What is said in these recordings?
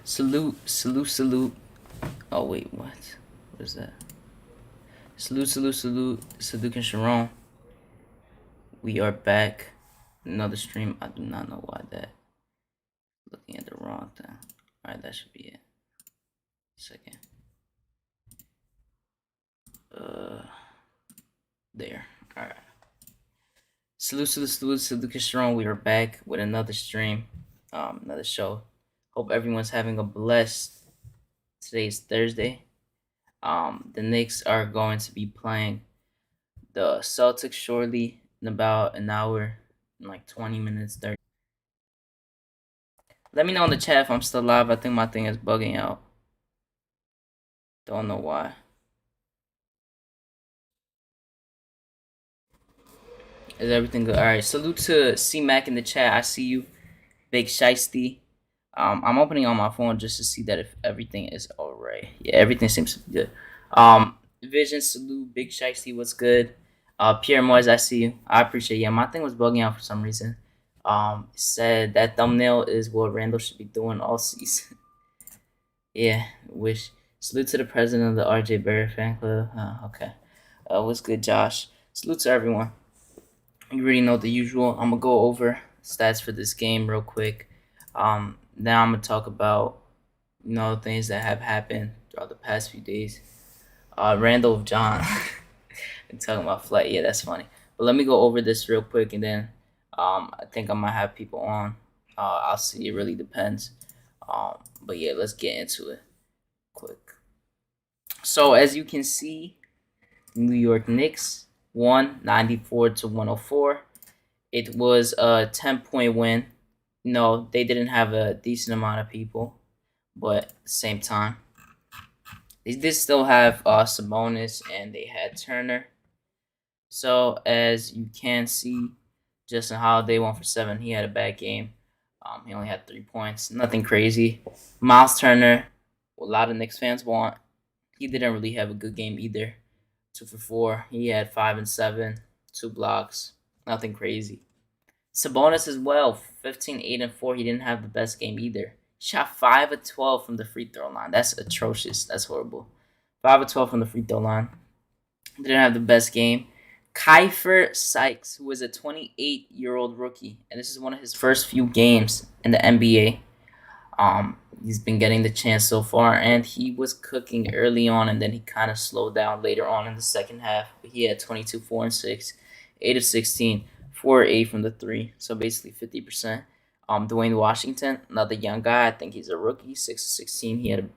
Salute. Oh, wait, what? What is that? Salute. HadukenSharon. We are back. Another stream. I do not know why that. Looking at the wrong thing. Alright, that should be it. Second. There. Alright. Salute, HadukenSharon. We are back with another stream. Another show. Hope everyone's having a blessed. Today's Thursday. The Knicks are going to be playing the Celtics shortly in about an hour, in like 20 minutes, 30. Let me know in the chat if I'm still live. I think my thing is bugging out. Don't know why. Is everything good? Alright, salute to C-Mac in the chat. I see you. Big Shiesty. I'm opening on my phone just to see that if everything is alright. Yeah, everything seems to be good. Vision, salute, Big Shiesty, what's good? Pierre Moise, I see you. I appreciate it. Yeah, my thing was bugging out for some reason. Said that thumbnail is what Randle should be doing all season. Yeah, wish. Salute to the president of the RJ Barrett fan club. Okay. What's good, Josh? Salute to everyone. You already know the usual. I'm gonna go over stats for this game real quick. Now I'm gonna talk about things that have happened throughout the past few days. Randle John. I'm talking about flight. Yeah, that's funny. But let me go over this real quick, and then I think I might have people on. I'll see. It really depends. But yeah, let's get into it quick. So as you can see, New York Knicks won 94-104. It was a 10-point win. No, they didn't have a decent amount of people, but at the same time, they did still have Sabonis, and they had Turner. So as you can see, Justin Holiday 1 for 7. He had a bad game. He only had 3 points. Nothing crazy. Miles Turner, a lot of Knicks fans want. He didn't really have a good game either. 2 for 4. He had 5 and 7. 2 blocks. Nothing crazy. Sabonis as well. 15, 8 and 4. He didn't have the best game either. Shot 5 of 12 from the free throw line. That's atrocious. That's horrible. 5 of 12 from the free throw line. Didn't have the best game. Kiefer Sykes, who is a 28-year-old rookie, and this is one of his first few games in the NBA. He's been getting the chance so far, and he was cooking early on, and then he kind of slowed down later on in the second half. He had 22, 4 and 6, 8 of 16, 4 or 8 from the 3, so basically 50%. Dwayne Washington, another young guy. I think he's a rookie, 6 of 16. He had a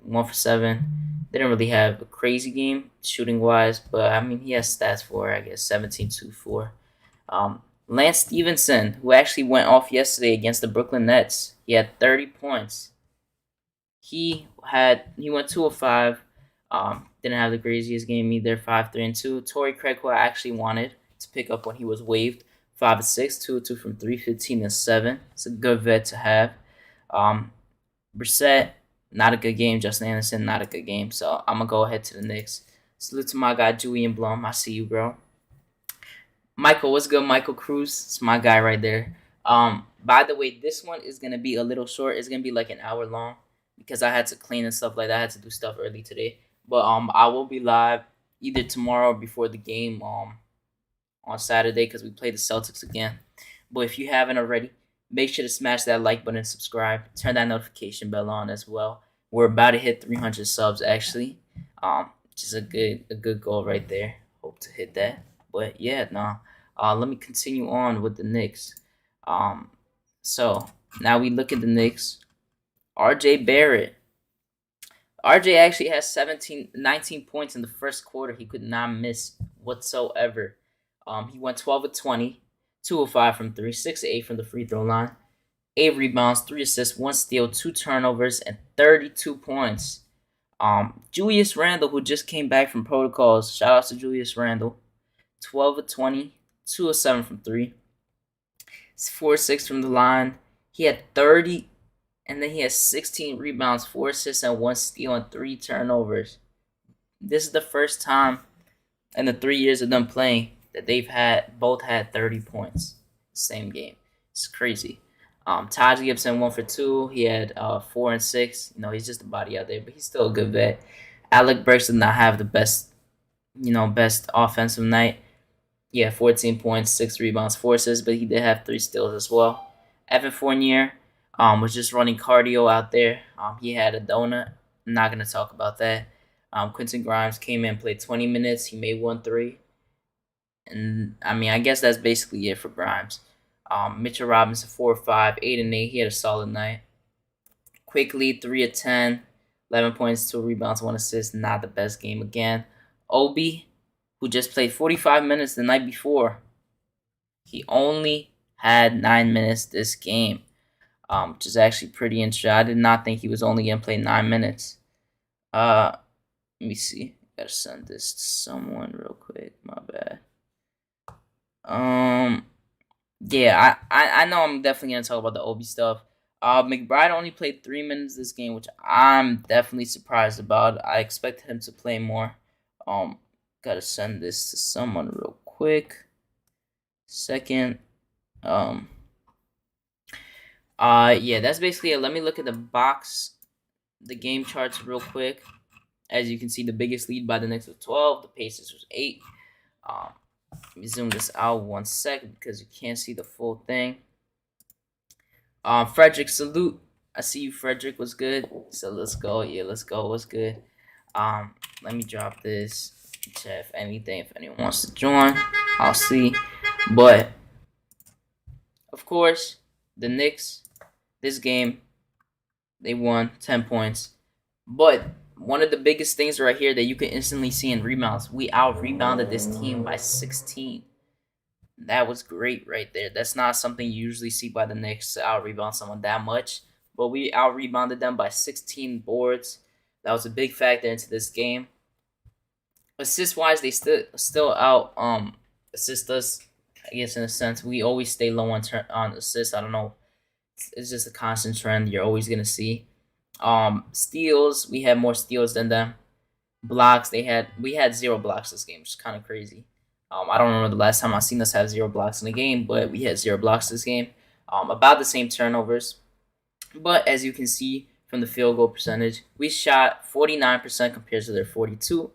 1 for 7. Didn't really have a crazy game shooting wise, but I mean he has stats for, I guess, 17, 2, 4. Lance Stevenson, who actually went off yesterday against the Brooklyn Nets, he had 30 points. He went 2 of 5. Didn't have the craziest game either. 5, 3 and 2. Torrey Craig, who I actually wanted to pick up when he was waived, 5 of 6, 2 of 2 from 3, 15 and 7. It's a good vet to have. Brissett, not a good game. Justin Anderson, not a good game. So I'm going to go ahead to the Knicks. Salute to my guy, Julian Blum. I see you, bro. Michael, what's good, Michael Cruz? It's my guy right there. By the way, this one is going to be a little short. It's going to be like an hour long because I had to clean and stuff like that. I had to do stuff early today. But I will be live either tomorrow or before the game on Saturday because we play the Celtics again. But if you haven't already, make sure to smash that like button and subscribe. Turn that notification bell on as well. We're about to hit 300 subs actually. Which is a good goal right there. Hope to hit that. But yeah, let me continue on with the Knicks. So now we look at the Knicks. RJ Barrett. RJ actually has 19 points in the first quarter. He could not miss whatsoever. He went 12 of 20, 2 of 5 from 3, 6 of 8 from the free throw line, 8 rebounds, 3 assists, 1 steal, 2 turnovers, and 32 points. Julius Randle, who just came back from protocols, shout out to Julius Randle, 12 of 20, 2 of 7 from 3, 4 of 6 from the line. He had 30, and then he has 16 rebounds, 4 assists, and 1 steal, and 3 turnovers. This is the first time in the 3 years of them playing that they've both had 30 points. Same game. It's crazy. Taj Gibson 1 for 2. He had 4 and 6. He's just a body out there, but he's still a good vet. Alec Burks did not have the best offensive night. Yeah, 14 points, 6 rebounds, 4 assists, but he did have 3 steals as well. Evan Fournier was just running cardio out there. He had a donut. I'm not gonna talk about that. Quentin Grimes came in, played 20 minutes. He made 1 3, and I guess that's basically it for Grimes. Mitchell Robinson 4 5, 8 and 8. He had a solid night. Quickly 3 of 10, 11 points, 2 rebounds, 1 assist. Not the best game again. Obi, who just played 45 minutes the night before, he only had 9 minutes this game, which is actually pretty interesting. I did not think he was only gonna play 9 minutes. Let me see. Gotta send this to someone real quick. My bad. Yeah, I know I'm definitely gonna talk about the Obi stuff. McBride only played 3 minutes this game, which I'm definitely surprised about. I expected him to play more. Gotta send this to someone real quick. Second. Yeah, that's basically it. Let me look at the game charts real quick. As you can see, the biggest lead by the Knicks was 12. The Pacers was 8. Let me zoom this out 1 second because you can't see the full thing. Frederick, salute. I see you, Frederick. Was good. So let's go. Yeah, let's go. What's good? Let me drop this. If anyone wants to join, I'll see. But of course, the Knicks, this game, they won 10 points. But one of the biggest things right here that you can instantly see in rebounds, we out-rebounded this team by 16. That was great right there. That's not something you usually see by the Knicks, to out-rebound someone that much. But we out-rebounded them by 16 boards. That was a big factor into this game. Assist-wise, they still out assist us, I guess, in a sense. We always stay low on assists. I don't know. It's just a constant trend you're always going to see. Steals, we had more steals than them. Blocks, we had 0 blocks this game, which is kind of crazy. I don't remember the last time I seen us have 0 blocks in a game, but we had 0 blocks this game. About the same turnovers. But as you can see from the field goal percentage, we shot 49% compared to their 42%.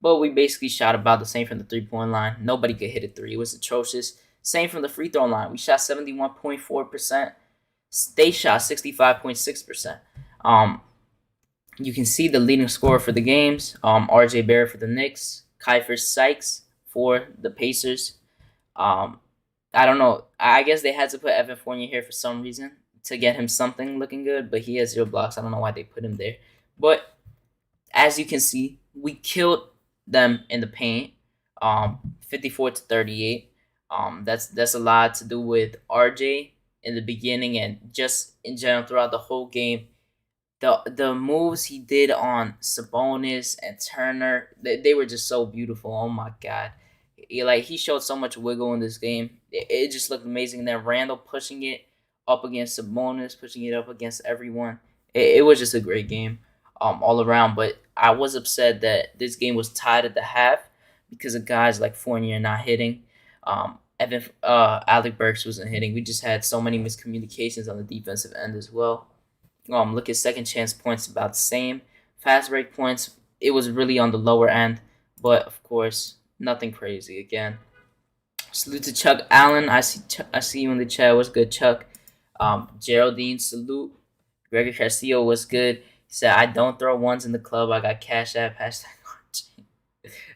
But we basically shot about the same from the 3-point line. Nobody could hit a 3. It was atrocious. Same from the free throw line. We shot 71.4%. They shot 65.6%. You can see the leading scorer for the games. R.J. Barrett for the Knicks. Kiefer Sykes for the Pacers. I don't know. I guess they had to put Evan Fournier here for some reason to get him something looking good, but he has 0 blocks. I don't know why they put him there. But as you can see, we killed them in the paint, 54-38. That's a lot to do with RJ in the beginning and just in general throughout the whole game. The moves he did on Sabonis and Turner, they were just so beautiful. Oh my god, he showed so much wiggle in this game. It just looked amazing. And then Randle pushing it up against Sabonis, pushing it up against everyone. It was just a great game. All around, but I was upset that this game was tied at the half because of guys like Fournier not hitting. Alec Burks wasn't hitting. We just had so many miscommunications on the defensive end as well. Look at second chance points, about the same. Fast break points, it was really on the lower end, but of course, nothing crazy again. Salute to Chuck Allen. I see you in the chat. What's good, Chuck? Geraldine, salute. Gregor Castillo, was good. He said, I don't throw ones in the club. I got cash app. #.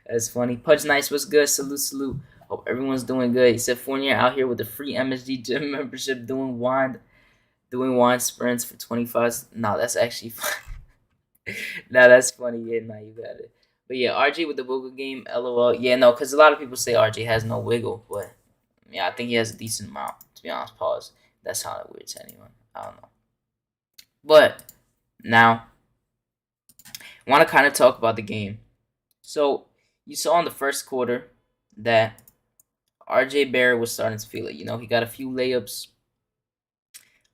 That's funny. Pudge Nice was good. Salute. Hope everyone's doing good. He said, Fournier out here with the free MSG gym membership doing wine sprints for 25. No, that's actually fun. No, that's funny. Yeah, no, you got it. But yeah, RJ with the wiggle game, LOL. Yeah, no, because a lot of people say RJ has no wiggle, but yeah, I think he has a decent amount, to be honest. Pause. That sounded weird to anyone. I don't know. But now, I want to kind of talk about the game. So, you saw in the first quarter that R.J. Barrett was starting to feel it. He got a few layups.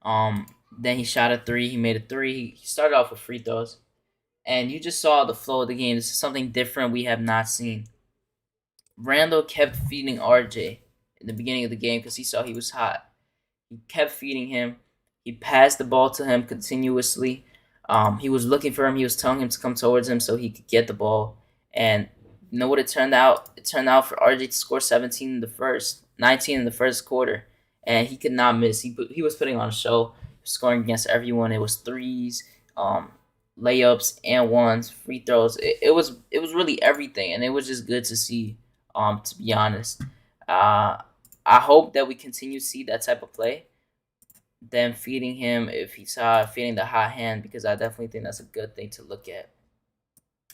Then he shot a 3. He made a 3. He started off with free throws. And you just saw the flow of the game. This is something different we have not seen. Randle kept feeding R.J. in the beginning of the game because he saw he was hot. He kept feeding him. He passed the ball to him continuously. He was looking for him. He was telling him to come towards him so he could get the ball. And you know what it turned out? It turned out for RJ to score 17 in the first, 19 in the first quarter, and he could not miss. He was putting on a show, scoring against everyone. It was threes, um, layups, and ones, free throws. It was really everything, and it was just good to see. To be honest, uh, I hope that we continue to see that type of play. Them feeding him if he's feeding the hot hand, because I definitely think that's a good thing to look at.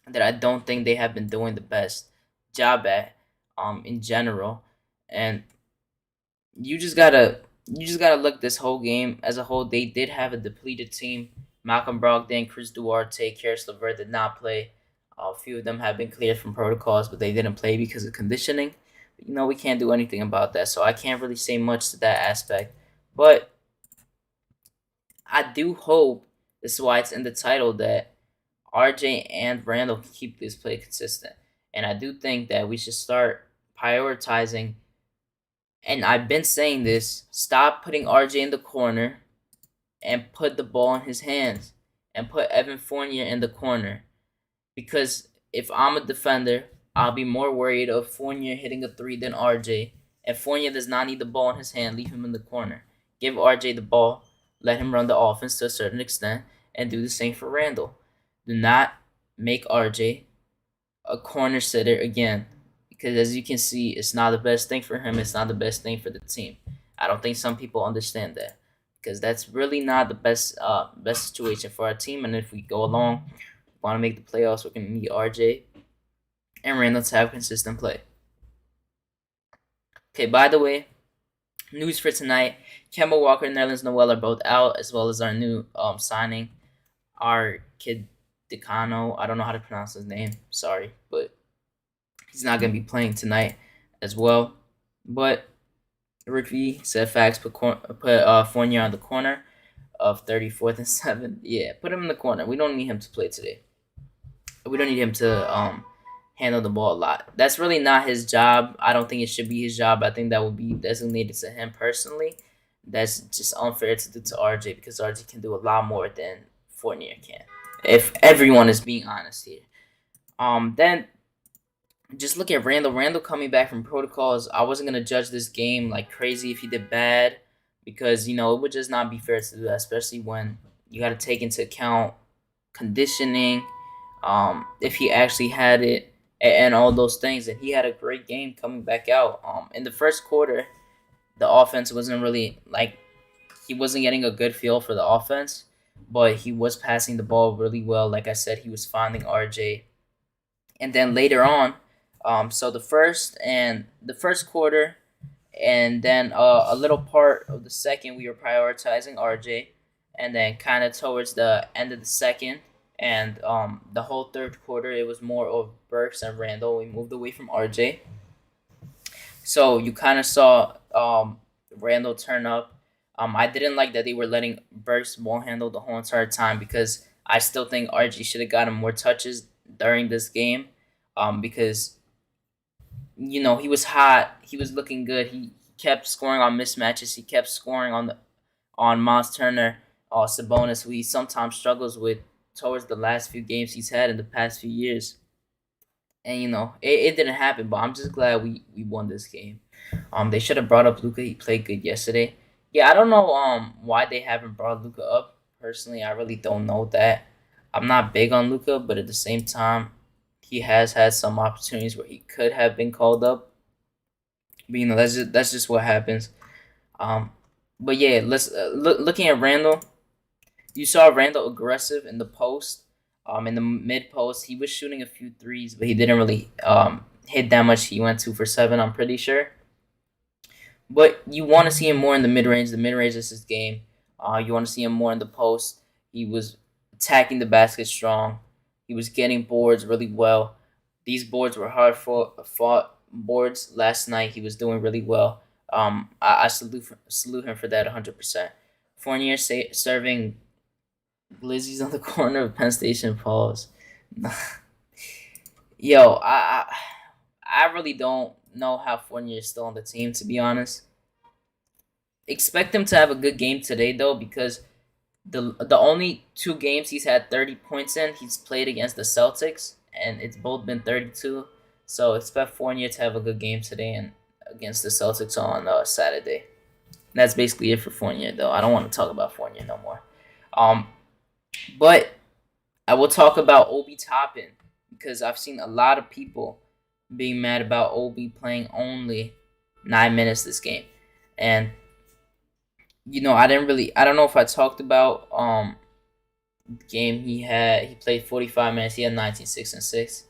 That I don't think they have been doing the best job at, in general, and you just gotta look this whole game as a whole. They did have a depleted team. Malcolm Brogdon, Chris Duarte, Karis LeVert did not play. A few of them have been cleared from protocols, but they didn't play because of conditioning. We can't do anything about that, so I can't really say much to that aspect. But I do hope, this is why it's in the title, that RJ and Randle can keep this play consistent. And I do think that we should start prioritizing, and I've been saying this, stop putting RJ in the corner and put the ball in his hands and put Evan Fournier in the corner. Because if I'm a defender, I'll be more worried of Fournier hitting a three than RJ. And Fournier does not need the ball in his hand. Leave him in the corner. Give RJ the ball. Let him run the offense to a certain extent. And do the same for Randle. Do not make RJ a corner sitter again. Because as you can see, it's not the best thing for him. It's not the best thing for the team. I don't think some people understand that. Because that's really not the best situation for our team. And if we go along, want to make the playoffs, we're going to need RJ and Randle to have consistent play. Okay, by the way, news for tonight: Kemba Walker and Nerlens Noel are both out, as well as our new signing, our kid Decano. I don't know how to pronounce his name. Sorry, but he's not going to be playing tonight as well. But Rick V said facts, put Fournier on the corner of 34th and 7th. Yeah, put him in the corner. We don't need him to play today. We don't need him to handle the ball a lot. That's really not his job. I don't think it should be his job. I think that would be designated to him personally. That's just unfair to do to RJ, because RJ can do a lot more than Fournier can. If everyone is being honest here. Then just look at Randle. Randle coming back from protocols. I wasn't gonna judge this game like crazy if he did bad, because it would just not be fair to do that, especially when you got to take into account conditioning, if he actually had it, and all those things. And he had a great game coming back out. In the first quarter, the offense wasn't really he wasn't getting a good feel for the offense, but he was passing the ball really well. Like I said, he was finding RJ, and then later on, so the first quarter, and then a little part of the second, we were prioritizing RJ, and then kind of towards the end of the second and the whole third quarter, it was more of Burks and Randle. We moved away from RJ, so you kind of saw Randle turn up. I didn't like that they were letting Burks ball handle the whole entire time, because I still think RJ should have gotten more touches during this game, because he was hot. He was looking good. He kept scoring on mismatches. He kept scoring on Miles Turner, Sabonis, who he sometimes struggles with towards the last few games he's had in the past few years. And it didn't happen, but I'm just glad we won this game. They should have brought up Luka. He played good yesterday. Yeah, I don't know why they haven't brought Luka up. Personally, I really don't know that. I'm not big on Luka, but at the same time, he has had some opportunities where he could have been called up. But that's just what happens. But yeah, let's looking at Randle. You saw Randle aggressive in the post. In the mid post, he was shooting a few threes, but he didn't really hit that much. He went 2 for 7, I'm pretty sure. But you want to see him more in the mid range. The mid range is his game. You want to see him more in the post. He was attacking the basket strong. He was getting boards really well. These boards were hard fought boards last night. He was doing really well. I salute him for that 100%. Fournier serving Glizzy's on the corner of Penn Station. Pause. Yo, I really don't know how Fournier is still on the team, to be honest. expect him to have a good game today though, because the only two games he's had 30 points in, he's played against the Celtics, and it's both been 32. So expect Fournier to have a good game today and against the Celtics on Saturday. That's basically it for Fournier, though. I don't want to talk about Fournier no more. Um, but I will talk about Obi Toppin because I've seen a lot of people being mad about Obi playing only 9 minutes this game, and I don't know if I talked about game he had. He played 45 minutes. He had 19, 6, and 6.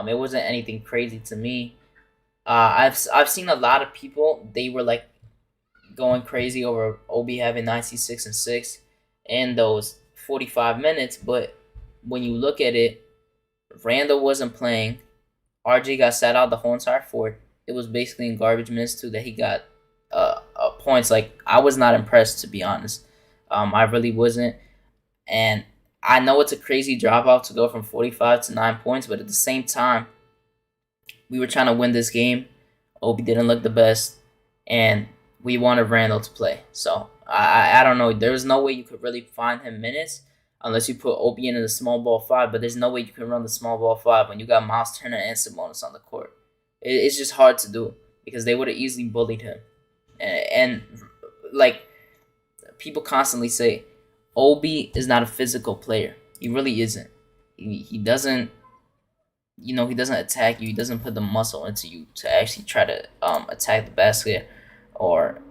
It wasn't anything crazy to me. I've seen a lot of people. They were like going crazy over Obi having 96 and 6 in those 45 minutes. But when you look at it, Randle wasn't playing. RJ got sat out the whole entire fourth. It was basically in garbage minutes too that he got points. Like, I was not impressed, to be honest. I really wasn't. And I know it's a crazy drop off to go from 45 to 9 points, but at the same time, we were trying to win this game. Obi didn't look the best, and we wanted Randle to play. So I don't know. There's no way you could really find him minutes unless you put Obi in the small ball five. But there's no way you can run the small ball five when you got Miles Turner and Sabonis on the court. It's just hard to do because they would have easily bullied him. And like people constantly say, Obi is not a physical player. He really isn't. He doesn't. He doesn't attack you. He doesn't put the muscle into you to actually try to attack the basket or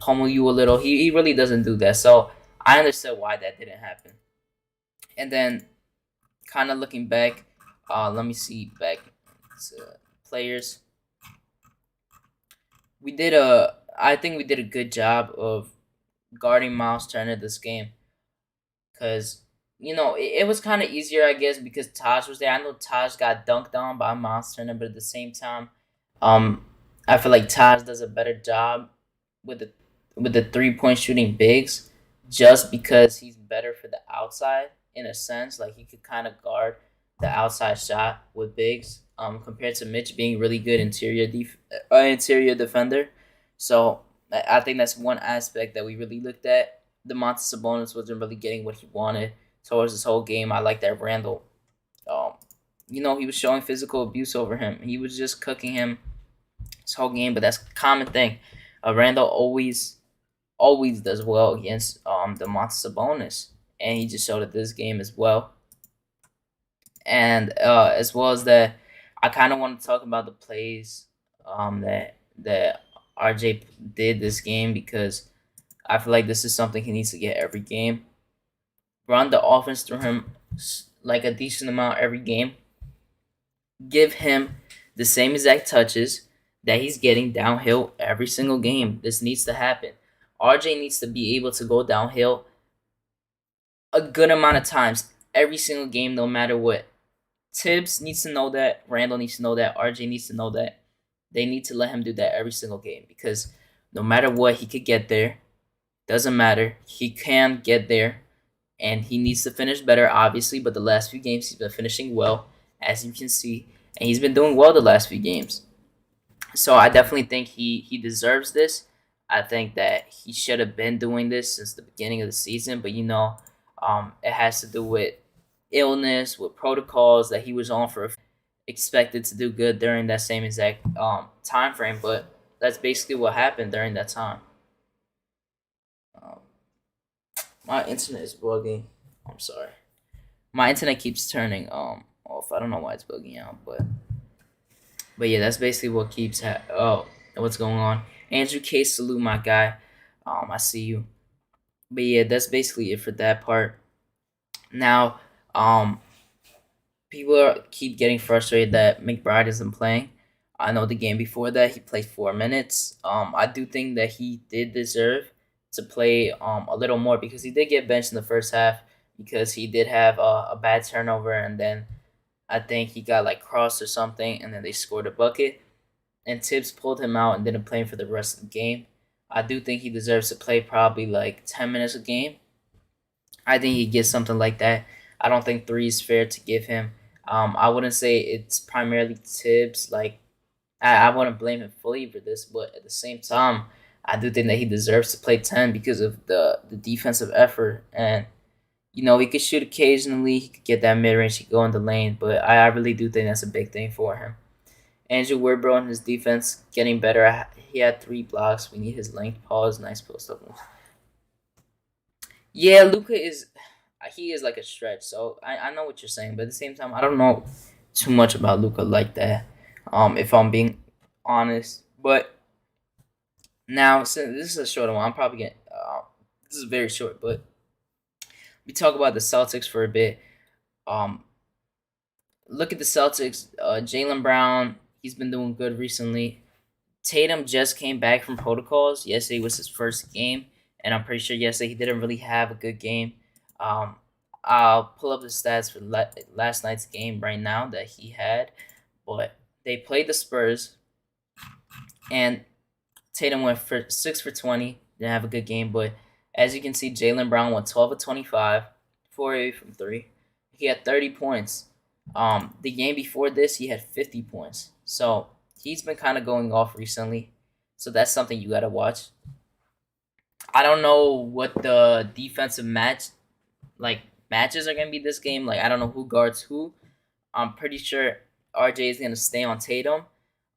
pummel you a little. He really doesn't do that. So I understand why that didn't happen. And then, kind of looking back, let me see back to players. I think we did a good job of guarding Miles Turner this game, because it was kind of easier, I guess, because Taj was there. I know Taj got dunked on by Miles Turner, but at the same time, I feel like Taj does a better job with the 3-point shooting bigs, just because he's better for the outside in a sense. Like, he could kind of guard the outside shot with bigs, compared to Mitch being really good interior defender. So I think that's one aspect that we really looked at. Domantas Sabonis wasn't really getting what he wanted towards this whole game. I like that Randle, he was showing physical abuse over him. He was just cooking him this whole game, but that's a common thing. Randle always does well against Domantas Sabonis, and he just showed it this game as well. And as well as that, I kind of want to talk about the plays that RJ did this game, because I feel like this is something he needs to get every game. Run the offense through him like a decent amount every game. Give him the same exact touches that he's getting downhill every single game. This needs to happen. RJ needs to be able to go downhill a good amount of times every single game, no matter what. Tibbs needs to know that. Randle needs to know that. RJ needs to know that. They need to let him do that every single game, because no matter what, he could get there. Doesn't matter. He can get there, and he needs to finish better, obviously. But the last few games, he's been finishing well, as you can see, and he's been doing well the last few games. So I definitely think he deserves this. I think that he should have been doing this since the beginning of the season, but it has to do with illness, with protocols that he was on for. Expected to do good during that same exact time frame, but that's basically what happened during that time. My internet is bugging. I'm sorry. My internet keeps turning off. I don't know why it's bugging out, but yeah, that's basically what keeps what's going on. Andrew K, salute my guy. I see you. But yeah, that's basically it for that part. Now, people keep getting frustrated that McBride isn't playing. I know the game before that he played 4 minutes. I do think that he did deserve to play a little more, because he did get benched in the first half because he did have a bad turnover, and then I think he got like crossed or something, and then they scored a bucket. And Tibbs pulled him out and didn't play him for the rest of the game. I do think he deserves to play probably like 10 minutes a game. I think he gets something like that. I don't think 3 is fair to give him. I wouldn't say it's primarily Tibbs. Like, I wouldn't blame him fully for this, but at the same time, I do think that he deserves to play 10 because of the defensive effort. And, he could shoot occasionally. He could get that mid range. He could go in the lane. But I really do think that's a big thing for him. Andrew Wardbro and his defense getting better. He had 3 blocks. We need his length. Pause. Nice post up moves. Yeah, Luca is. He is like a stretch. So I know what you're saying. But at the same time, I don't know too much about Luca like that. If I'm being honest. But now, since this is a shorter one, I'm probably getting. This is very short, but we talk about the Celtics for a bit. Um, Look at the Celtics. Jaylen Brown, he's been doing good recently. Tatum just came back from protocols. Yesterday was his first game, and I'm pretty sure yesterday he didn't really have a good game. Um, I'll pull up the stats for last night's game right now that he had, but they played the Spurs, and Tatum went for 6 for 20. Didn't have a good game, but as you can see, Jaylen Brown went 12 of 25, 4 from three. He had 30 points. The game before this, he had 50 points. So he's been kind of going off recently. So that's something you gotta watch. I don't know what the defensive matches are gonna be this game. Like I don't know who guards who. I'm pretty sure RJ is gonna stay on Tatum.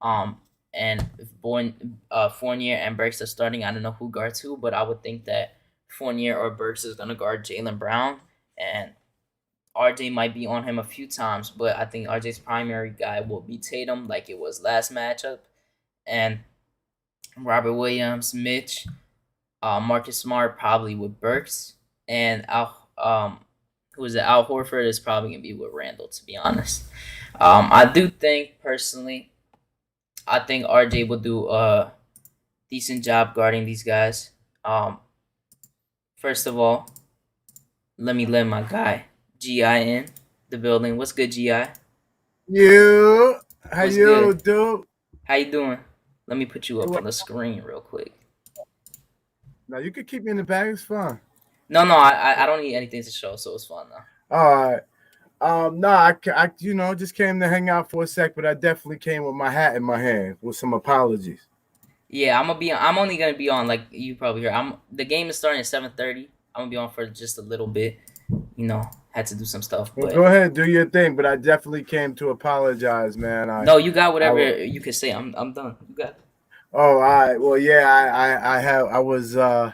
Um, and if Fournier and Burks are starting, I don't know who guards who, but I would think that Fournier or Burks is gonna guard Jaylen Brown, and RJ might be on him a few times, but I think RJ's primary guy will be Tatum, like it was last matchup, and Robert Williams, Mitch, Marcus Smart probably with Burks, and who is it? Al Horford is probably gonna be with Randle. To be honest, I do think personally, I think RJ will do a decent job guarding these guys. First of all, let me let my guy GI in the building. What's good, GI? You, how What's you good? do? How you doing? Let me put you up on the screen real quick. Now you can keep me in the bag. It's fine. No, no, I don't need anything to show, so it's fun now. All right. No, just came to hang out for a sec, but I definitely came with my hat in my hand with some apologies. Yeah, I'm only gonna be on like you probably heard. The game is starting at 7:30. I'm gonna be on for just a little bit. Had to do some stuff, Well, but go ahead, do your thing, but I definitely came to apologize, man. no, you got I, whatever you can say. I'm done. You got. oh, all right. Well, yeah, I was, I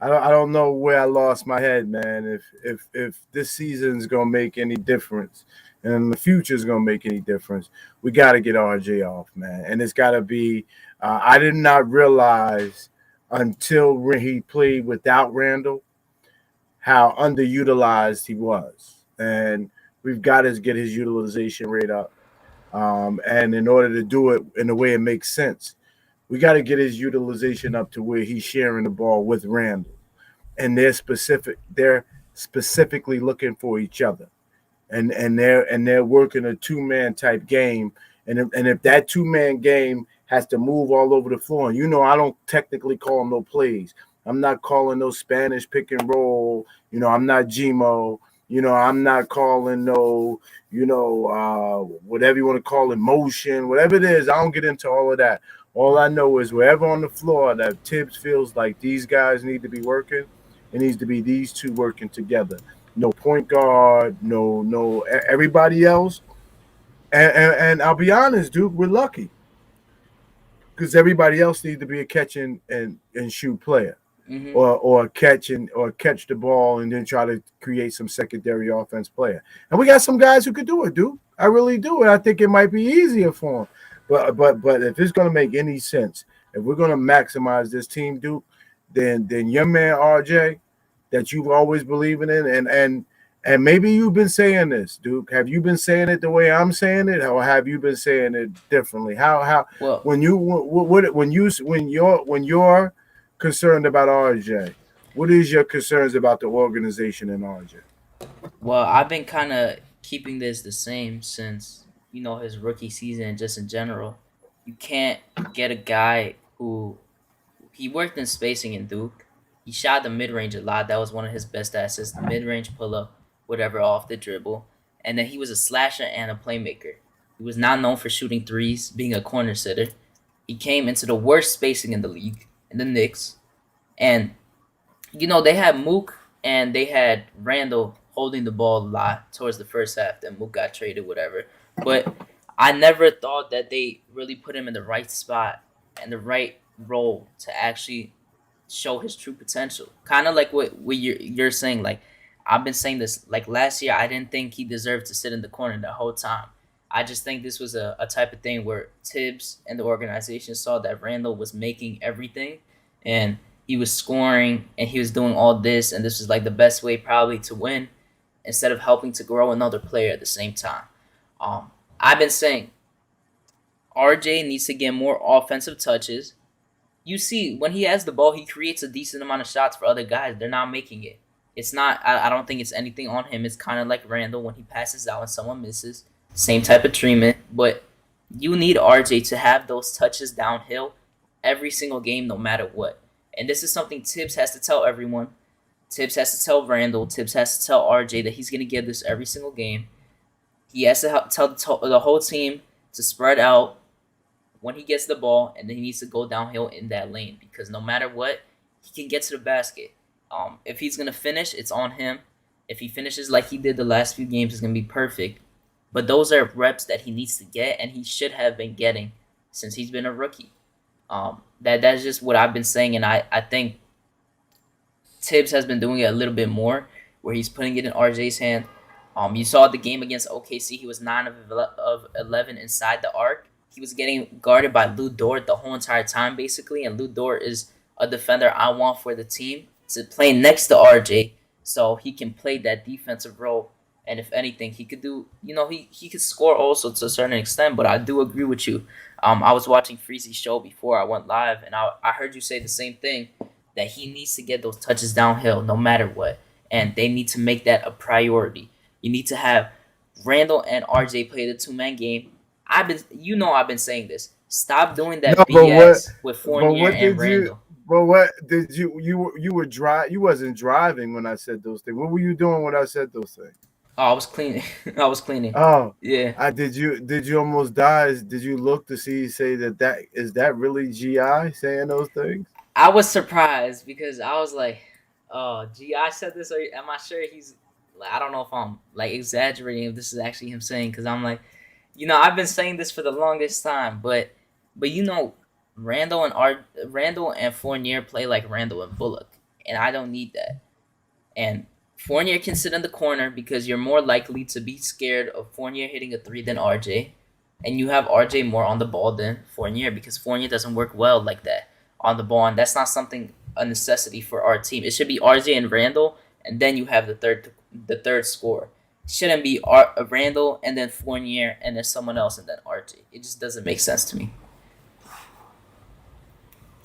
don't know where I lost my head, man. If this season's gonna make any difference, and the future's gonna make any difference, we got to get RJ off, man. And it's got to be. I did not realize until he played without Randle how underutilized he was, and we've got to get his utilization rate up. And in order to do it in a way it makes sense, we got to get his utilization up to where he's sharing the ball with Randle, and they're specifically looking for each other, and they're working a 2-man type game, and if that 2-man game has to move all over the floor, and I don't technically call them no plays. I'm not calling no Spanish pick and roll. I'm not Gmo. I'm not calling no, whatever you want to call it, motion, whatever it is. I don't get into all of that. All I know is wherever on the floor that Tibbs feels like these guys need to be working, it needs to be these two working together. No point guard, no everybody else. And I'll be honest, Duke, we're lucky because everybody else needs to be a catch and shoot player, Mm-hmm. or catch the ball and then try to create some secondary offense player. And we got some guys who could do it, Duke. I really do, and I think it might be easier for them. But if it's going to make any sense, if we're going to maximize this team, Duke, then your man RJ, that you've always believing in, and maybe you've been saying this, Duke. Have you been saying it the way I'm saying it, or have you been saying it differently? How Well, when you're concerned about RJ, what is your concerns about the organization and RJ? I've been kind of keeping this the same since his rookie season and just in general. You can't get a guy who he worked in spacing in Duke. He shot the mid range a lot. That was one of his best assets. The mid range pull up, whatever off the dribble, and then he was a slasher and a playmaker. He was not known for shooting threes, being a corner sitter. He came into the worst spacing in the league, in the Knicks, and they had Mook and they had Randle holding the ball a lot towards the first half. Then Mook got traded, whatever. But I never thought that they really put him in the right spot and the right role to actually show his true potential. Kind of like what you're saying. Like I've been saying this. Like last year, I didn't think he deserved to sit in the corner the whole time. I just think this was a type of thing where Tibbs and the organization saw that Randall was making everything, and he was scoring and he was doing all this, and this was like the best way probably to win instead of helping to grow another player at the same time. I've been saying RJ needs to get more offensive touches. You see, when he has the ball, he creates a decent amount of shots for other guys. They're not making it. It's not. I don't think it's anything on him. It's kind of like Randall when he passes out and someone misses. Same type of treatment. But you need RJ to have those touches downhill every single game, no matter what. And this is something Tibbs has to tell everyone. Tibbs has to tell Randall. Tibbs has to tell RJ that he's going to give this every single game. He has to tell the whole team to spread out when he gets the ball, and then he needs to go downhill in that lane because no matter what, he can get to the basket. If he's gonna finish, it's on him. If he finishes like he did the last few games, it's gonna be perfect. But those are reps that he needs to get, and he should have been getting since he's been a rookie. That's just what I've been saying, and I think Tibbs has been doing it a little bit more, where he's putting it in RJ's hand. You saw the game against OKC; he was 9 of 11 inside the arc. He was getting guarded by Lou Dort the whole entire time, basically, and Lou Dort is a defender I want for the team to play next to RJ, so he can play that defensive role. And if anything, he could do, he could score also to a certain extent. But I do agree with you. I was watching Freezy's show before I went live, and I heard you say the same thing, that he needs to get those touches downhill no matter what, and they need to make that a priority. You need to have Randall and RJ play the two-man game. I've been saying this. Stop doing that No, BS with but Fournier what and did you? Randall. But what did you were drive? You wasn't driving when I said those things. What were you doing when I said those things? Oh, I was cleaning. I was cleaning. Oh, Yeah. I did you almost die? Did you look to see say that is that really GI saying those things? I was surprised because I was like, "Oh, gee, I said this. Or am I sure he's? Like, I don't know if I'm like exaggerating. If this is actually him saying, because I'm like, I've been saying this for the longest time, but Randall and Fournier play like Randall and Bullock, and I don't need that. And Fournier can sit in the corner because you're more likely to be scared of Fournier hitting a three than RJ, and you have RJ more on the ball than Fournier because Fournier doesn't work well like that on the ball, and that's not something a necessity for our team. It should be RJ and Randall, and then you have the third scorer. It shouldn't be Randall and then Fournier and then someone else and then RJ. It just doesn't make sense to me.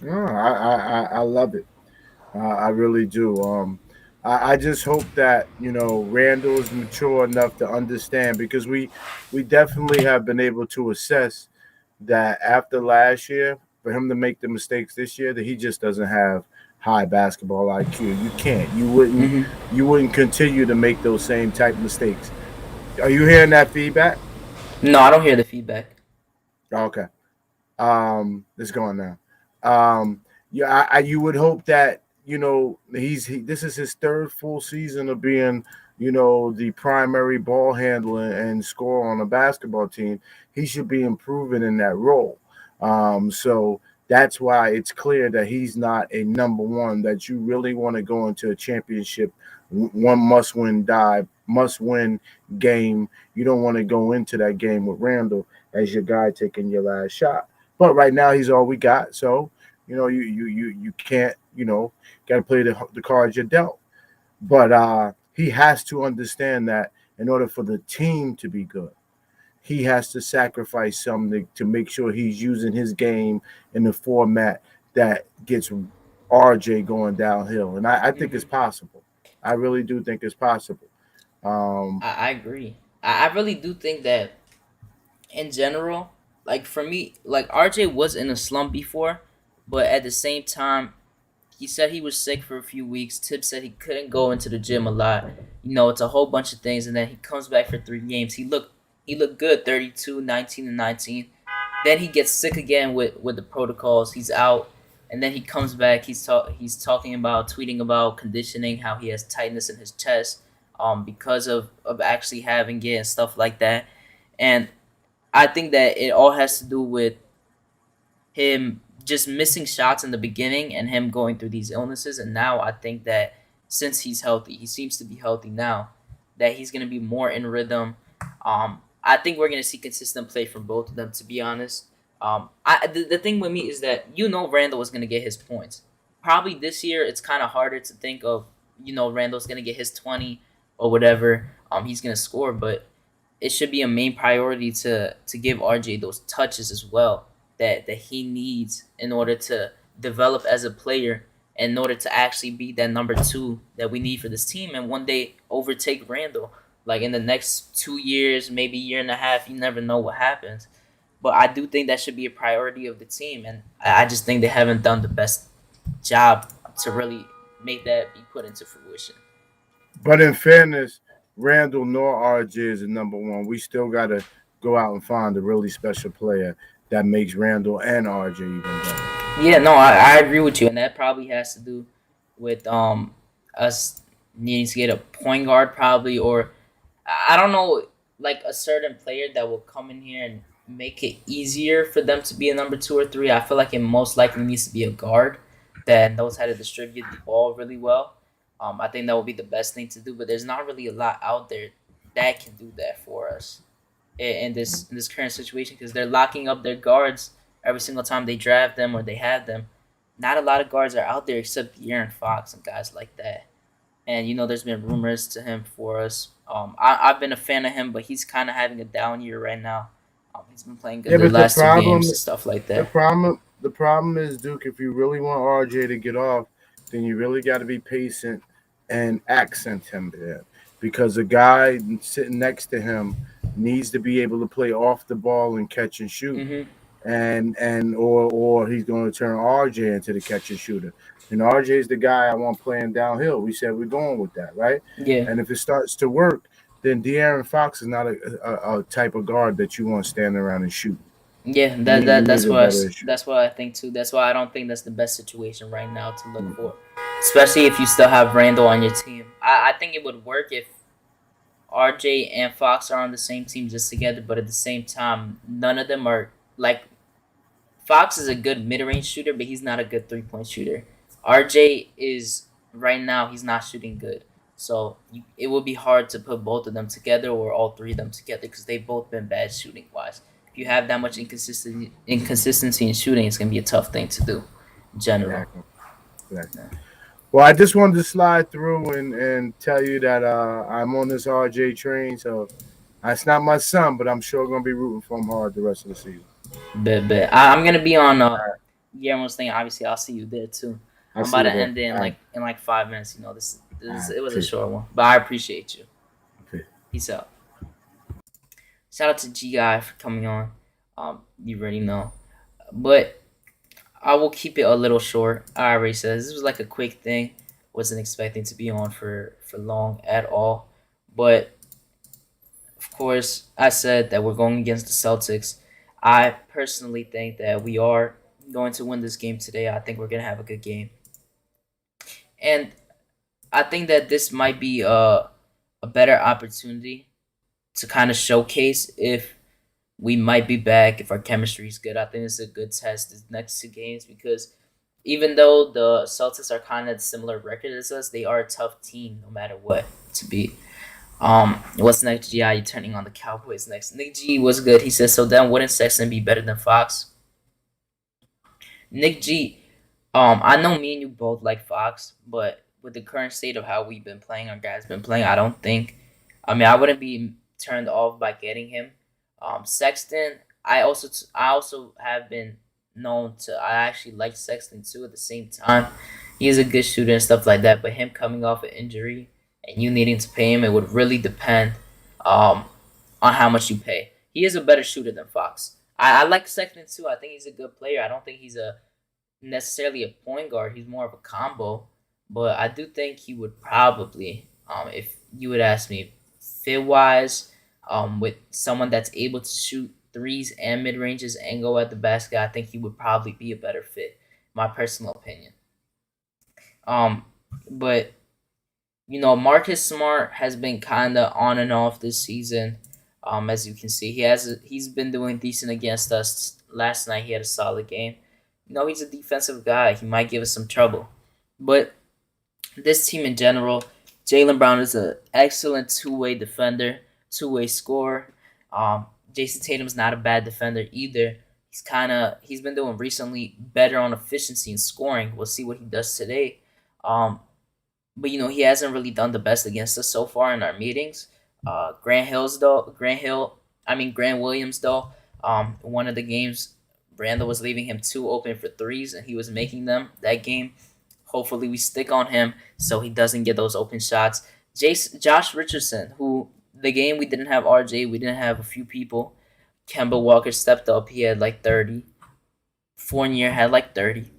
Oh, I love it. I really do. I just hope that Randall is mature enough to understand because we definitely have been able to assess that after last year, for him to make the mistakes this year, that he just doesn't have high basketball IQ. You can't. You wouldn't continue to make those same type mistakes. Are you hearing that feedback? No, I don't hear the feedback. Okay. It's going now. Yeah, you would hope that this is his third full season of being the primary ball handler and scorer on a basketball team. He should be improving in that role. So that's why it's clear that he's not a number one. That you really want to go into a championship, one must win game. You don't want to go into that game with Randall as your guy taking your last shot. But right now he's all we got. So you can't got to play the cards you're dealt. But he has to understand that in order for the team to be good, he has to sacrifice something to make sure he's using his game in the format that gets RJ going downhill. And I think it's possible. I really do think it's possible. Um, I agree. I really do think that in general, like for me, like RJ was in a slump before, but at the same time, he said he was sick for a few weeks. Tip said he couldn't go into the gym a lot. It's a whole bunch of things, and then he comes back for 3 games. He looked good, 32, 19, and 19. Then he gets sick again with the protocols. He's out. and then he comes back. He's talking about tweeting about conditioning, how he has tightness in his chest, because of actually having it and stuff like that. And I think that it all has to do with him just missing shots in the beginning and him going through these illnesses. And now I think that since he's healthy, he seems to be healthy now, that he's going to be more in rhythm. I think we're going to see consistent play from both of them, to be honest. The thing with me is that Randle was going to get his points. Probably this year, it's kind of harder to think of, Randle's going to get his 20 or whatever he's going to score, but it should be a main priority to give RJ those touches as well that he needs in order to develop as a player, in order to actually be that number two that we need for this team and one day overtake Randle. Like in the next 2 years, maybe year and a half, you never know what happens. But I do think that should be a priority of the team, and I just think they haven't done the best job to really make that be put into fruition. But in fairness, Randall nor RJ is the number one. We still got to go out and find a really special player that makes Randall and RJ even better. Yeah, no, I agree with you, and that probably has to do with us needing to get a point guard probably, or I don't know, like a certain player that will come in here and make it easier for them to be a number two or three. I feel like it most likely needs to be a guard that knows how to distribute the ball really well. I think that would be the best thing to do, but there's not really a lot out there that can do that for us in this current situation because they're locking up their guards every single time they draft them or they have them. Not a lot of guards are out there except Aaron Fox and guys like that. And there's been rumors to him for us. I've been a fan of him, but he's kind of having a down year right now. He's been playing good Yeah, the but the last two problem, games and stuff like the that. problem, the problem is, Duke. If you really want RJ to get off, then you really got to be patient and accent him there, because the guy sitting next to him needs to be able to play off the ball and catch and shoot, Hmm. or he's going to turn RJ into the catch and shooter. And RJ is the guy I want playing downhill. We said we're going with that, right? Yeah, And if it starts to work, then De'Aaron Fox is not a type of guard that you want standing around and shoot. yeah. You That need, you that need that's a what better shooter. that's what I think too. That's why I don't think that's the best situation right now to look for, especially if you still have Randall on your team. I think it would work if RJ and Fox are on the same team just together, but at the same time, none of them are like Fox is a good mid range shooter, but he's not a good 3 point shooter. RJ is right now he's not shooting good, so it would be hard to put both of them together or all three of them together because they've both been bad shooting wise. If you have that much inconsistency in shooting, it's gonna be a tough thing to do in general. Exactly. Exactly. Well, I just wanted to slide through and tell you that I'm on this RJ train. So it's not my son, but I'm sure going to be rooting for him hard the rest of the season. But I'm gonna be on Guillermo's thing. Obviously, I'll see you there too. I'll I'm see about you to there. end it in All right. like 5 minutes. This All it was a right. short one, but I appreciate you. Peace. Peace out. Shout out to G Guy for coming on. You already know, but I will keep it a little short. I already said this was like a quick thing. Wasn't expecting to be on for long at all, but of course I said that we're going against the Celtics. I personally think that we are going to win this game today. I think we're gonna have a good game, and I think that this might be a better opportunity to kind of showcase if we might be back, if our chemistry is good. I think it's a good test these next two games because even though the Celtics are kind of similar record as us, they are a tough team no matter what to beat. What's next? GI, you turning on the Cowboys next? Nick G was good. He says, so then wouldn't Sexton be better than Fox? Nick G, I know me and you both like Fox, but with the current state of how we've been playing, our guys been playing, I don't think. I mean, I wouldn't be turned off by getting him. Sexton, I also have been known to. I actually like Sexton too. At the same time, he is a good shooter and stuff like that. But him coming off an injury and you needing to pay him, it would really depend um, on how much you pay. He is a better shooter than Fox. I like Sexton too. I think he's a good player. I don't think he's a necessarily a point guard. He's more of a combo. But I do think he would probably, if you would ask me, fit wise, with someone that's able to shoot threes and mid ranges and go at the basket, I think he would probably be a better fit. my personal opinion. Um, but Marcus Smart has been kind of on and off this season. As you can see, he's been doing decent against us. Last night he had a solid game. He's a defensive guy. He might give us some trouble, but this team in general, Jaylen Brown is an excellent two-way defender, two-way scorer. Jason Tatum's not a bad defender either. He's been doing recently better on efficiency and scoring. We'll see what he does today. But he hasn't really done the best against us so far in our meetings. Grant Williams though. One of the games, Randle was leaving him too open for threes, and he was making them that game. Hopefully, we stick on him so he doesn't get those open shots. Josh Richardson, who the game we didn't have RJ, we didn't have a few people. Kemba Walker stepped up. He had like 30. Fournier had like 30.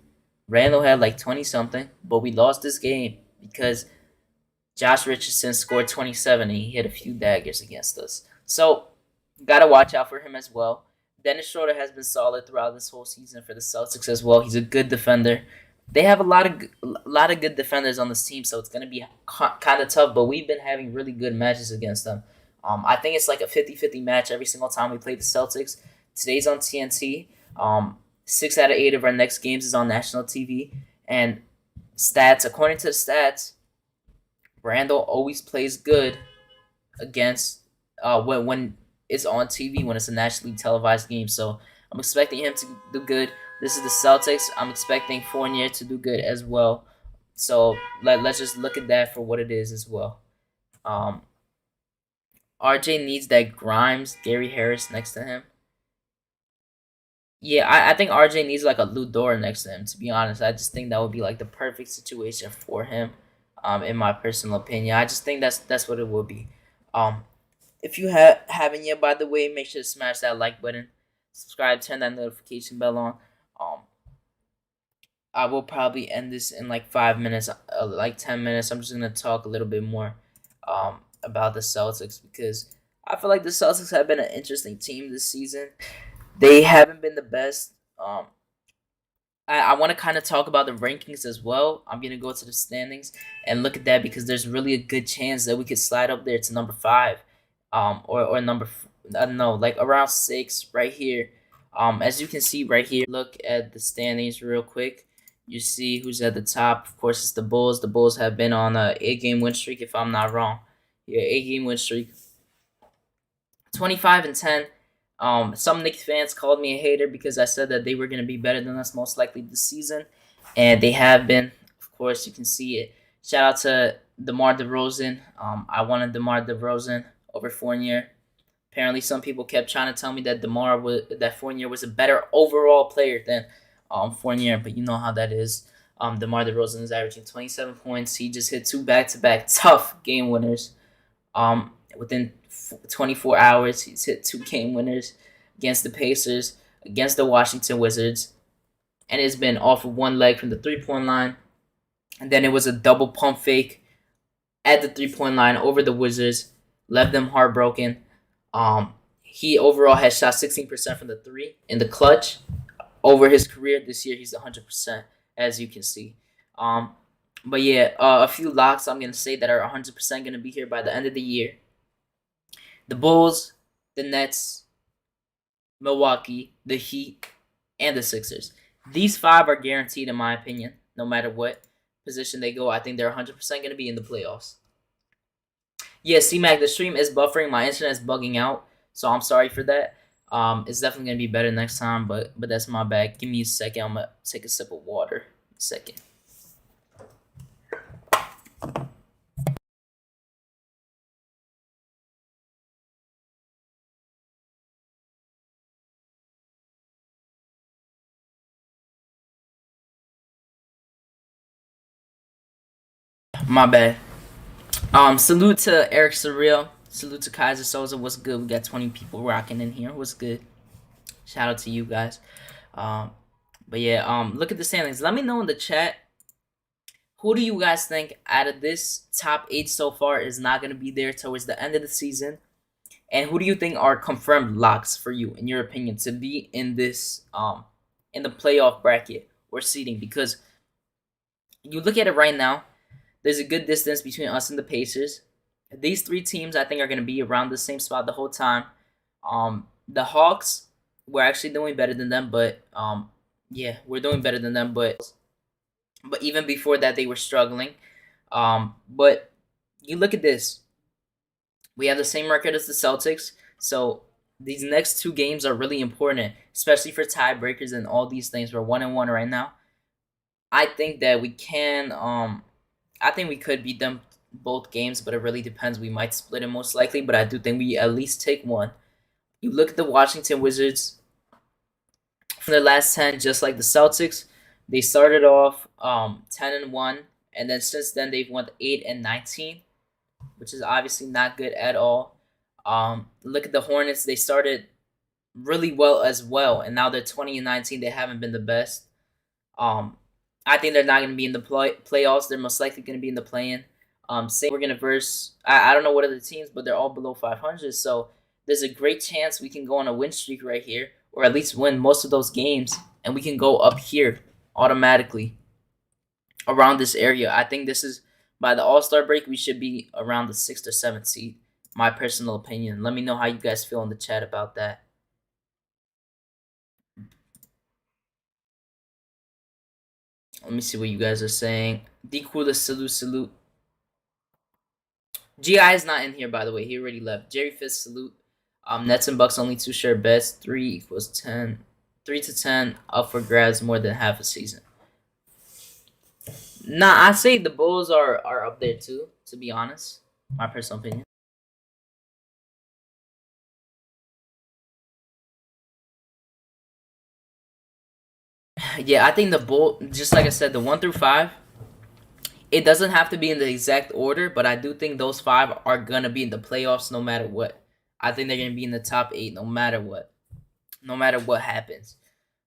Randle had like 20 something. But we lost this game because Josh Richardson scored 27 and he hit a few daggers against us. So, got to watch out for him as well. Dennis Schroeder has been solid throughout this whole season for the Celtics as well. He's a good defender. They have a lot of good defenders on this team, so it's going to be kind of tough, but we've been having really good matches against them. I think it's like a 50-50 match every single time we play the Celtics. Today's on TNT. 6 out of 8 of our next games is on national TV. And according to the stats, Randle always plays good against when it's on TV, when it's a nationally televised game. So I'm expecting him to do good. This is the Celtics. I'm expecting Fournier to do good as well. So let's just look at that for what it is as well. RJ needs that Grimes, Gary Harris next to him. Yeah, I think RJ needs like a Lou Dort next to him, to be honest. I just think that would be like the perfect situation for him, in my personal opinion. I just think that's what it would be. If you haven't yet, by the way, make sure to smash that like button, subscribe, turn that notification bell on. I will probably end this in like 5 minutes, like 10 minutes. I'm just gonna talk a little bit more about the Celtics because I feel like the Celtics have been an interesting team this season. They haven't been the best. I want to kind of talk about the rankings as well. I'm gonna go to the standings and look at that because there's really a good chance that we could slide up there to number 5, or number I don't know, like around 6 right here. As you can see right here, look at the standings real quick. You see who's at the top. Of course, it's the Bulls. The Bulls have been on a 8-game win streak, if I'm not wrong. Yeah, 8-game win streak. 25-10. Some Knicks fans called me a hater because I said that they were going to be better than us most likely this season, and they have been. Of course, you can see it. Shout out to DeMar DeRozan. I wanted DeMar DeRozan over Fournier. Apparently, some people kept trying to tell me that Fournier was a better overall player than Fournier, but you know how that is. DeMar DeRozan is averaging 27 points. He just hit 2 back-to-back tough game winners. Within 24 hours, he's hit 2 game winners against the Pacers, against the Washington Wizards, and it's been off of one leg from the 3-point line. And then it was a double pump fake at the 3-point line over the Wizards, left them heartbroken. He overall has shot 16% from the 3 in the clutch. Over his career this year, he's 100%, as you can see. But yeah, a few locks I'm going to say that are 100% going to be here by the end of the year. The Bulls, the Nets, Milwaukee, the Heat, and the Sixers. These 5 are guaranteed, in my opinion, no matter what position they go. I think they're 100% going to be in the playoffs. Yeah, C-Mac, the stream is buffering. My internet is bugging out, so I'm sorry for that. It's definitely going to be better next time, but that's my bad. Give me a second. I'm going to take a sip of water. A second. My bad. Salute to Eric Surreal. Salute to Kaiser Souza. What's good? We got 20 people rocking in here. What's good? Shout out to you guys. But yeah, look at the standings. Let me know in the chat, who do you guys think out of this top 8 so far is not going to be there towards the end of the season? And who do you think are confirmed locks for you, in your opinion, to be in this in the playoff bracket? or seeding, because you look at it right now, there's a good distance between us and the Pacers. These three teams, I think, are going to be around the same spot the whole time. The Hawks, we're actually doing better than them, but yeah, we're doing better than them. But even before that, they were struggling. But you look at this, we have the same record as the Celtics, so these next two games are really important, especially for tiebreakers and all these things. We're 1-1 right now. I think that we can. I think we could beat them both games, but it really depends. We might split it most likely, but I do think we at least take one. You look at the Washington Wizards from their last 10, just like the Celtics. They started off 10-1, and then since then they've won 8-19, which is obviously not good at all. Look at the Hornets. They started really well as well, and now they're 20-19. They haven't been the best. I think they're not going to be in the playoffs. They're most likely going to be in the play-in. Say we're going to verse, I don't know what other teams, but they're all below 500. So there's a great chance we can go on a win streak right here, or at least win most of those games, and we can go up here automatically around this area. I think this is, by the All-Star break, we should be around the 6th or 7th seed. My personal opinion. Let me know how you guys feel in the chat about that. Let me see what you guys are saying. D-Cooler, salute. GI is not in here, by the way. He already left. Jerry Fist, salute. Nets and Bucks only 2 share bets. 3 equals 10. 3 to 10 up for grabs more than half a season. Nah, I say the Bulls are up there too, to be honest. My personal opinion. Yeah, I think the Bull, just like I said, the 1 through 5, it doesn't have to be in the exact order, but I do think those 5 are going to be in the playoffs no matter what. I think they're going to be in the top 8 no matter what. No matter what happens.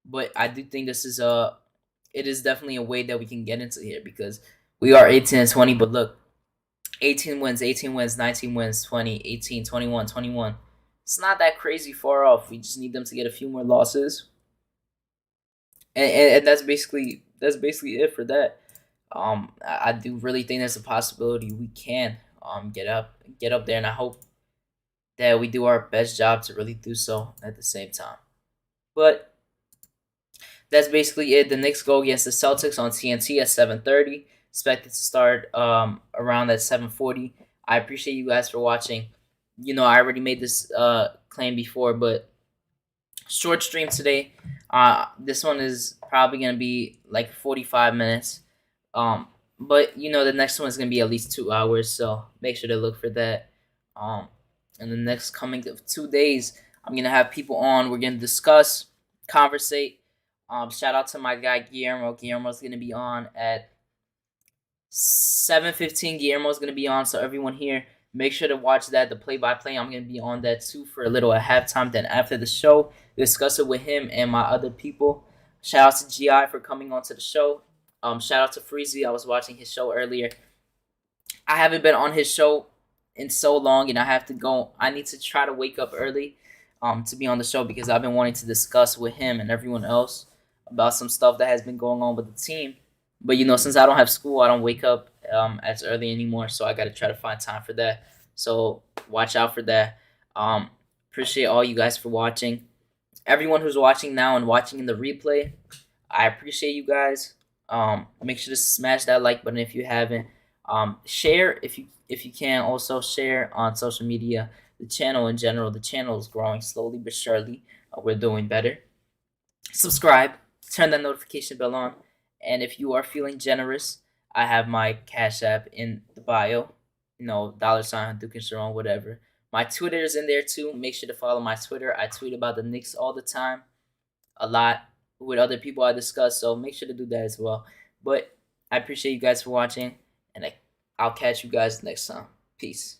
But I do think this is it is definitely a way that we can get into here, because we are 18-20, but look, 18 wins, 19 wins, 20, 18, 21, 21. It's not that crazy far off. We just need them to get a few more losses. And that's basically it for that. I do really think there's a possibility we can get up there, and I hope that we do our best job to really do so at the same time. But that's basically it. The Knicks go against the Celtics on TNT at 7:30. Expected to start around at 7:40. I appreciate you guys for watching. You know, I already made this claim before, but short stream today. This one is probably gonna be like 45 minutes. But you know, the next one is gonna be at least 2 hours, so make sure to look for that. In the next coming of 2 days, I'm gonna have people on. We're gonna discuss, conversate. Shout out to my guy Guillermo. Guillermo's gonna be on at 7:15. Guillermo's gonna be on, so everyone here, make sure to watch that. The play-by-play, I'm gonna be on that too for a little at halftime. Then after the show, discuss it with him and my other people. Shout out to GI for coming onto the show. Shout out to Freezy. I was watching his show earlier. I haven't been on his show in so long, and I need to try to wake up early to be on the show, because I've been wanting to discuss with him and everyone else about some stuff that has been going on with the team. But you know, since I don't have school, I don't wake up as early anymore, so I got to try to find time for that. So watch out for that. Appreciate all you guys for watching. Everyone who's watching now and watching in the replay, I appreciate you guys. Make sure to smash that like button if you haven't. Share if you can. Also share on social media. The channel in general. The channel is growing slowly but surely. We're doing better. Subscribe. Turn that notification bell on. And if you are feeling generous, I have my Cash App in the bio. You know, $ HadukenSharon, whatever. My Twitter is in there too. Make sure to follow my Twitter. I tweet about the Knicks all the time. A lot with other people I discuss. So make sure to do that as well. But I appreciate you guys for watching. And I'll catch you guys next time. Peace.